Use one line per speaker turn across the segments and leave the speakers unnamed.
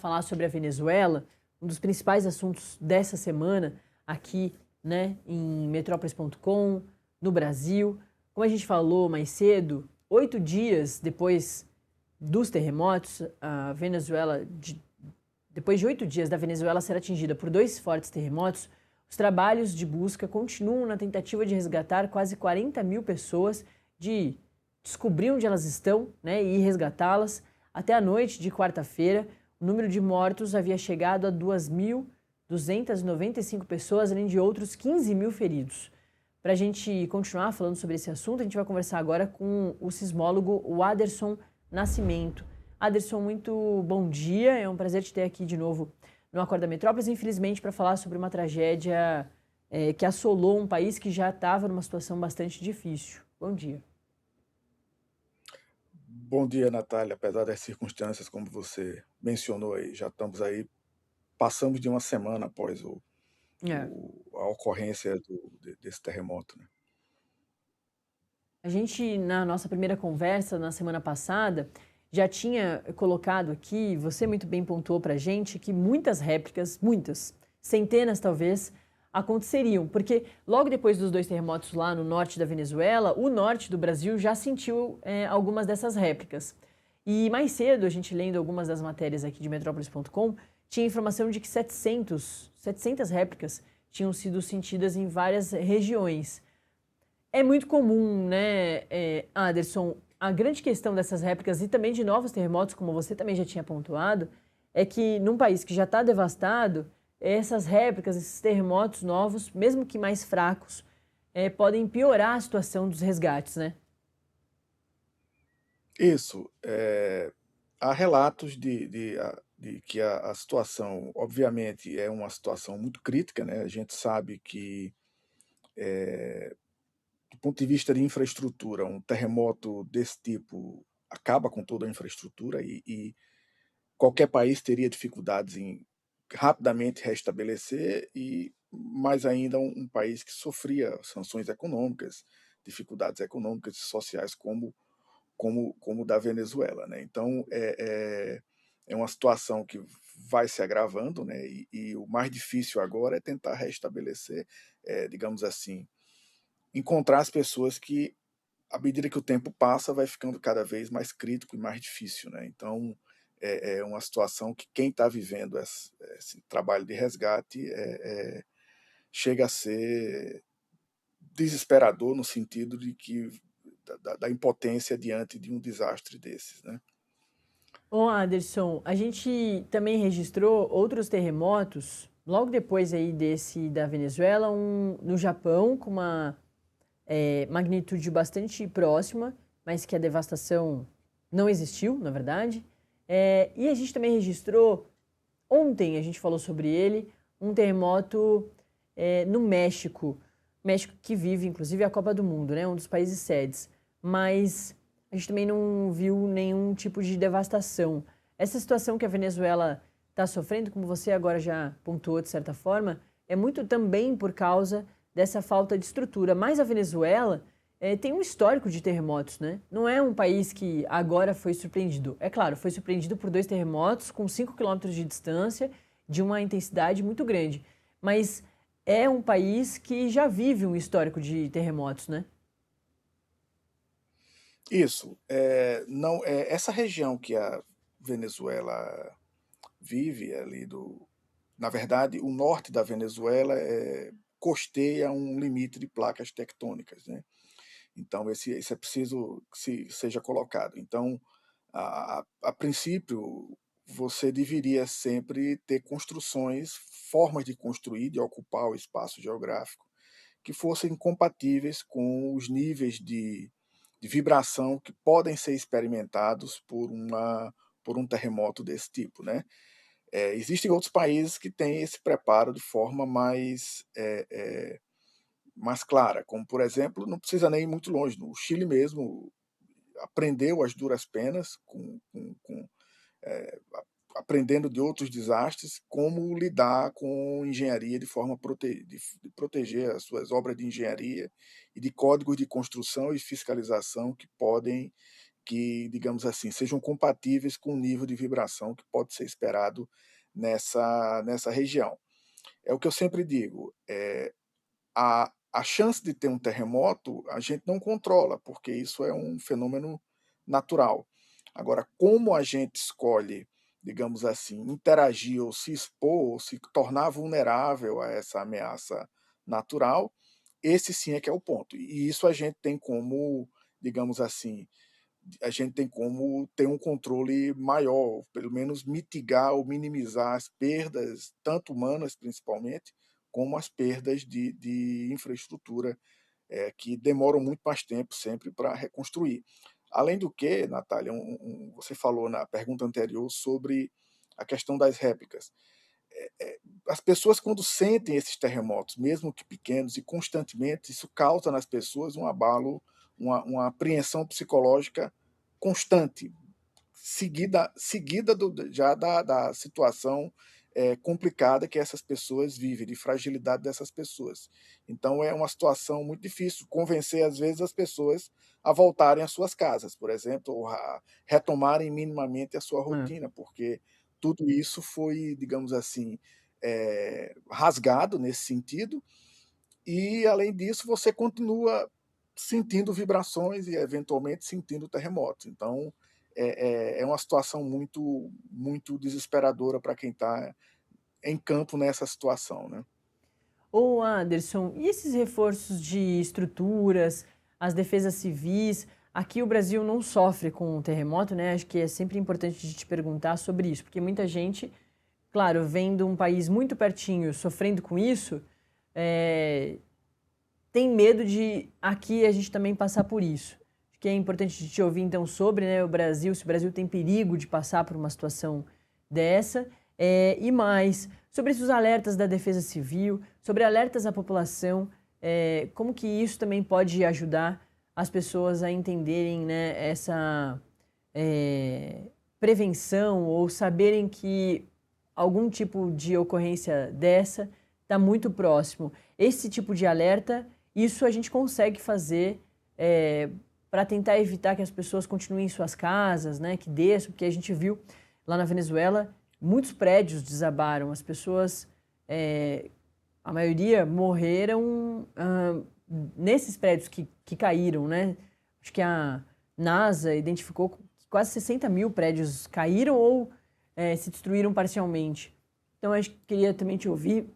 falar sobre a Venezuela, um dos principais assuntos dessa semana aqui, né, em Metrópolis.com, no Brasil. Como a gente falou mais cedo, 8 dias depois dos terremotos, a Venezuela, depois de 8 dias da Venezuela ser atingida por 2 fortes terremotos, os trabalhos de busca continuam na tentativa de resgatar quase 40 mil pessoas, de descobrir onde elas estão, né, e resgatá-las. Até a noite de quarta-feira, o número de mortos havia chegado a 2.295 pessoas, além de outros 15 mil feridos. Para a gente continuar falando sobre esse assunto, a gente vai conversar agora com o sismólogo Aderson Nascimento. Aderson, muito bom dia, é um prazer te ter aqui de novo no Acorda Metrópolis, infelizmente para falar sobre uma tragédia que assolou um país que já estava numa situação bastante difícil. Bom dia.
Bom dia, Natália. Apesar das circunstâncias, como você mencionou aí, já estamos aí, passamos de uma semana após
É.
a ocorrência desse terremoto, né?
A gente, na nossa primeira conversa, na semana passada, já tinha colocado aqui, você muito bem pontuou para a gente, que muitas réplicas, muitas, centenas talvez, aconteceriam. Porque logo depois dos 2 terremotos lá no norte da Venezuela, o norte do Brasil já sentiu algumas dessas réplicas. E mais cedo, a gente lendo algumas das matérias aqui de Metrópolis.com, tinha informação de que 700 réplicas tinham sido sentidas em várias regiões. É muito comum, né, Aderson, a grande questão dessas réplicas e também de novos terremotos, como você também já tinha pontuado, é que num país que já está devastado, essas réplicas, esses terremotos novos, mesmo que mais fracos, podem piorar a situação dos resgates, né?
Isso. Há relatos de que a situação, obviamente, é uma situação muito crítica, né? A gente sabe que, do ponto de vista de infraestrutura, um terremoto desse tipo acaba com toda a infraestrutura e qualquer país teria dificuldades em rapidamente restabelecer, e mais ainda um país que sofria sanções econômicas, dificuldades econômicas e sociais como o da Venezuela, né? Então é uma situação que vai se agravando, né? E o mais difícil agora é tentar restabelecer, digamos assim, encontrar as pessoas que, à medida que o tempo passa, vai ficando cada vez mais crítico e mais difícil, né? Então, é uma situação que quem está vivendo esse trabalho de resgate chega a ser desesperador, no sentido de que da impotência diante de um desastre desses, né?
Ô, Anderson, a gente também registrou outros terremotos logo depois aí desse da Venezuela, um no Japão com uma magnitude bastante próxima, mas que a devastação não existiu, na verdade. E a gente também registrou, ontem a gente falou sobre ele, um terremoto no México. México que vive, inclusive, a Copa do Mundo, né? Um dos países sedes. Mas a gente também não viu nenhum tipo de devastação. Essa situação que a Venezuela está sofrendo, como você agora já pontuou de certa forma, é muito também por causa dessa falta de estrutura. Mas a Venezuela tem um histórico de terremotos, né? Não é um país que agora foi surpreendido. É claro, foi surpreendido por 2 terremotos com 5 quilômetros de distância, de uma intensidade muito grande. Mas é um país que já vive um histórico de terremotos, né?
Isso. Não, essa região que a Venezuela vive ali na verdade, o norte da Venezuela costeia um limite de placas tectônicas, né? Então, esse é preciso que seja colocado. Então, a princípio, você deveria sempre ter construções, formas de construir, de ocupar o espaço geográfico, que fossem compatíveis com os níveis de vibração que podem ser experimentados por um terremoto desse tipo, né? Existem outros países que têm esse preparo de forma mais clara, como, por exemplo, não precisa nem ir muito longe, no Chile mesmo aprendeu as duras penas, aprendendo de outros desastres, como lidar com engenharia de forma de proteger as suas obras de engenharia e de códigos de construção e fiscalização que, digamos assim, sejam compatíveis com o nível de vibração que pode ser esperado nessa região. É o que eu sempre digo, a chance de ter um terremoto a gente não controla, porque isso é um fenômeno natural. Agora, como a gente escolhe, digamos assim, interagir ou se expor, ou se tornar vulnerável a essa ameaça natural, esse sim é que é o ponto. E isso a gente tem como, digamos assim, a gente tem como ter um controle maior, pelo menos mitigar ou minimizar as perdas, tanto humanas principalmente, como as perdas de infraestrutura, que demoram muito mais tempo sempre para reconstruir. Além do que, Natália, você falou na pergunta anterior sobre a questão das réplicas. As pessoas, quando sentem esses terremotos, mesmo que pequenos e constantemente, isso causa nas pessoas um abalo, uma apreensão psicológica constante, seguida já da situação complicada que essas pessoas vivem, de fragilidade dessas pessoas. Então é uma situação muito difícil convencer, às vezes, as pessoas a voltarem às suas casas, por exemplo, ou a retomarem minimamente a sua
É.
rotina, porque tudo isso foi, digamos assim, rasgado nesse sentido, e além disso você continua sentindo vibrações e eventualmente sentindo terremotos. Então é uma situação muito desesperadora para quem está em campo nessa situação, né?
Ô Anderson, e esses reforços de estruturas, as defesas civis? Aqui o Brasil não sofre com o terremoto, né? Acho que é sempre importante de te perguntar sobre isso, porque muita gente, claro, vendo um país muito pertinho sofrendo com isso, é, tem medo de aqui a gente também passar por isso. Acho que é importante te ouvir então sobre, né, o Brasil, se o Brasil tem perigo de passar por uma situação dessa, e mais sobre esses alertas da Defesa Civil, sobre alertas à população, como que isso também pode ajudar as pessoas a entenderem, né, essa prevenção ou saberem que algum tipo de ocorrência dessa está muito próximo. Esse tipo de alerta, isso a gente consegue fazer para tentar evitar que as pessoas continuem em suas casas, né, que desçam, porque a gente viu lá na Venezuela muitos prédios desabaram, as pessoas, a maioria morreram nesses prédios que caíram, né? Acho que a NASA identificou que quase 60 mil prédios caíram ou se destruíram parcialmente. Então, eu queria também te ouvir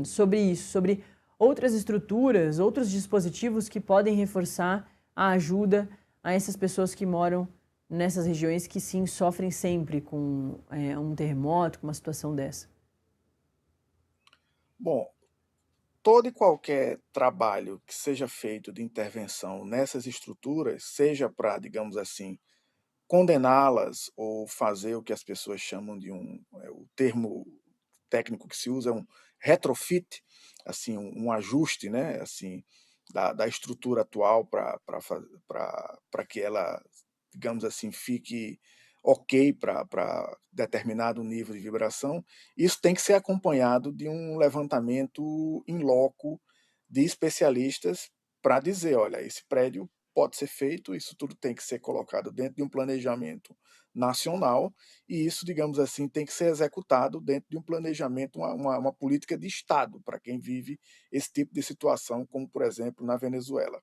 sobre isso, sobre outras estruturas, outros dispositivos que podem reforçar a ajuda a essas pessoas que moram nessas regiões que, sim, sofrem sempre com um terremoto, com uma situação dessa.
Bom, todo e qualquer trabalho que seja feito de intervenção nessas estruturas, seja para, digamos assim, condená-las ou fazer o que as pessoas chamam de o termo técnico que se usa é um retrofit, assim, um ajuste, né, assim, da estrutura atual para que ela, digamos assim, fique ok para determinado nível de vibração. Isso tem que ser acompanhado de um levantamento in loco de especialistas para dizer, olha, esse prédio pode ser feito, isso tudo tem que ser colocado dentro de um planejamento nacional, e isso, digamos assim, tem que ser executado dentro de um planejamento, uma política de Estado para quem vive esse tipo de situação, como, por exemplo, na Venezuela.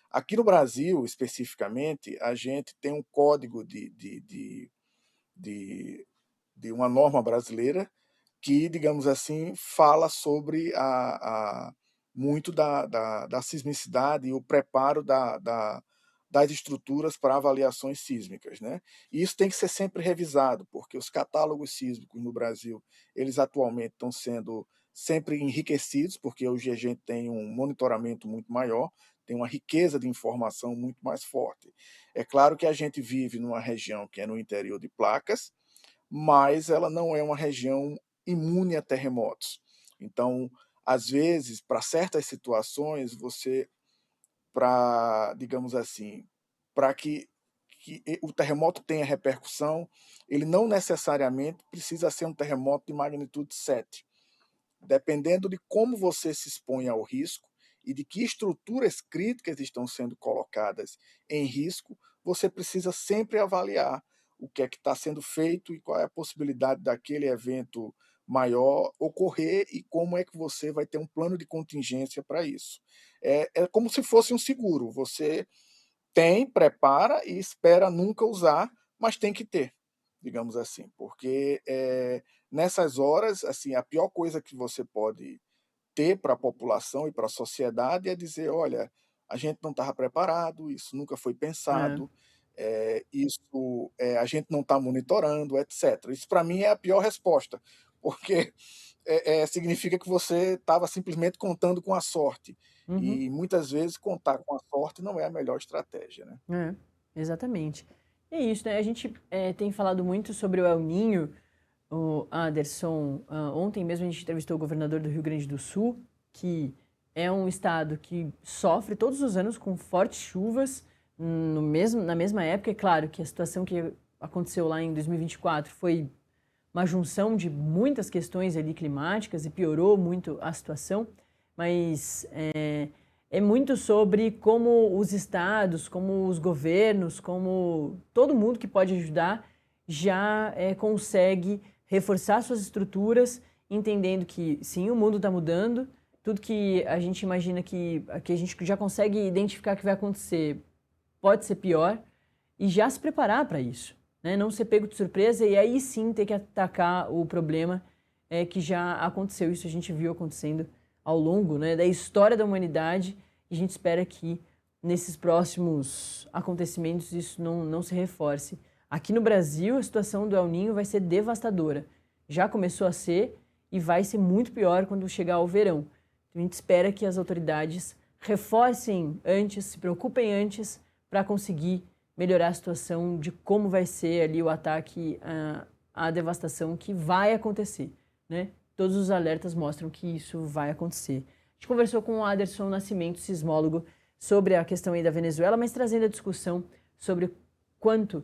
Aqui no Brasil, especificamente, a gente tem um código de, de uma norma brasileira que, digamos assim, fala sobre muito da sismicidade e o preparo das estruturas para avaliações sísmicas, né? E isso tem que ser sempre revisado, porque os catálogos sísmicos no Brasil, eles atualmente estão sendo sempre enriquecidos, porque hoje a gente tem um monitoramento muito maior, tem uma riqueza de informação muito mais forte. É claro que a gente vive numa região que é no interior de Placas, mas ela não é uma região imune a terremotos. Então, às vezes, para certas situações, você, para, digamos assim, para que o terremoto tenha repercussão, ele não necessariamente precisa ser um terremoto de magnitude 7. Dependendo de como você se expõe ao risco e de que estruturas críticas estão sendo colocadas em risco, você precisa sempre avaliar o que é que está sendo feito e qual é a possibilidade daquele evento maior ocorrer e como é que você vai ter um plano de contingência para isso. É como se fosse um seguro, você tem, prepara e espera nunca usar, mas tem que ter, digamos assim, porque, nessas horas, assim, a pior coisa que você pode ter para a população e para a sociedade é dizer: "Olha, a gente não estava preparado, isso nunca foi
É.
pensado, isso, a gente não está monitorando", etcétera. Isso para mim é a pior resposta, porque, significa que você estava simplesmente contando com a sorte,
Uhum.
e muitas vezes contar com a sorte não é a melhor estratégia, né.
É, exatamente. E é isso, né? A gente tem falado muito sobre o El Niño, o Anderson. Ontem mesmo a gente entrevistou o governador do Rio Grande do Sul, que é um estado que sofre todos os anos com fortes chuvas na mesma época. É claro que a situação que aconteceu lá em 2024 foi uma junção de muitas questões ali climáticas e piorou muito a situação, mas é muito sobre como os estados, como os governos, como todo mundo que pode ajudar já consegue reforçar suas estruturas, entendendo que sim, o mundo está mudando, tudo que a gente imagina que a gente já consegue identificar que vai acontecer pode ser pior e já se preparar para isso, né? Não ser pego de surpresa e aí sim ter que atacar o problema que já aconteceu. Isso a gente viu acontecendo ao longo, né, da história da humanidade e a gente espera que nesses próximos acontecimentos isso não se reforce. Aqui no Brasil, a situação do El Niño vai ser devastadora. Já começou a ser e vai ser muito pior quando chegar ao verão. Então, a gente espera que as autoridades reforcem antes, se preocupem antes para conseguir melhorar a situação de como vai ser ali o ataque, a devastação que vai acontecer, né? Todos os alertas mostram que isso vai acontecer. A gente conversou com o Aderson Nascimento, sismólogo, sobre a questão aí da Venezuela, mas trazendo a discussão sobre quanto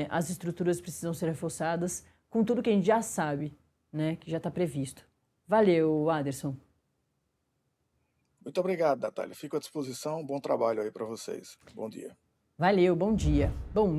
as estruturas precisam ser reforçadas, com tudo que a gente já sabe, né, que já está previsto. Valeu, Aderson.
Muito obrigado, Natália, fico à disposição, bom trabalho aí para vocês. Bom dia.
Valeu, bom dia. Bom,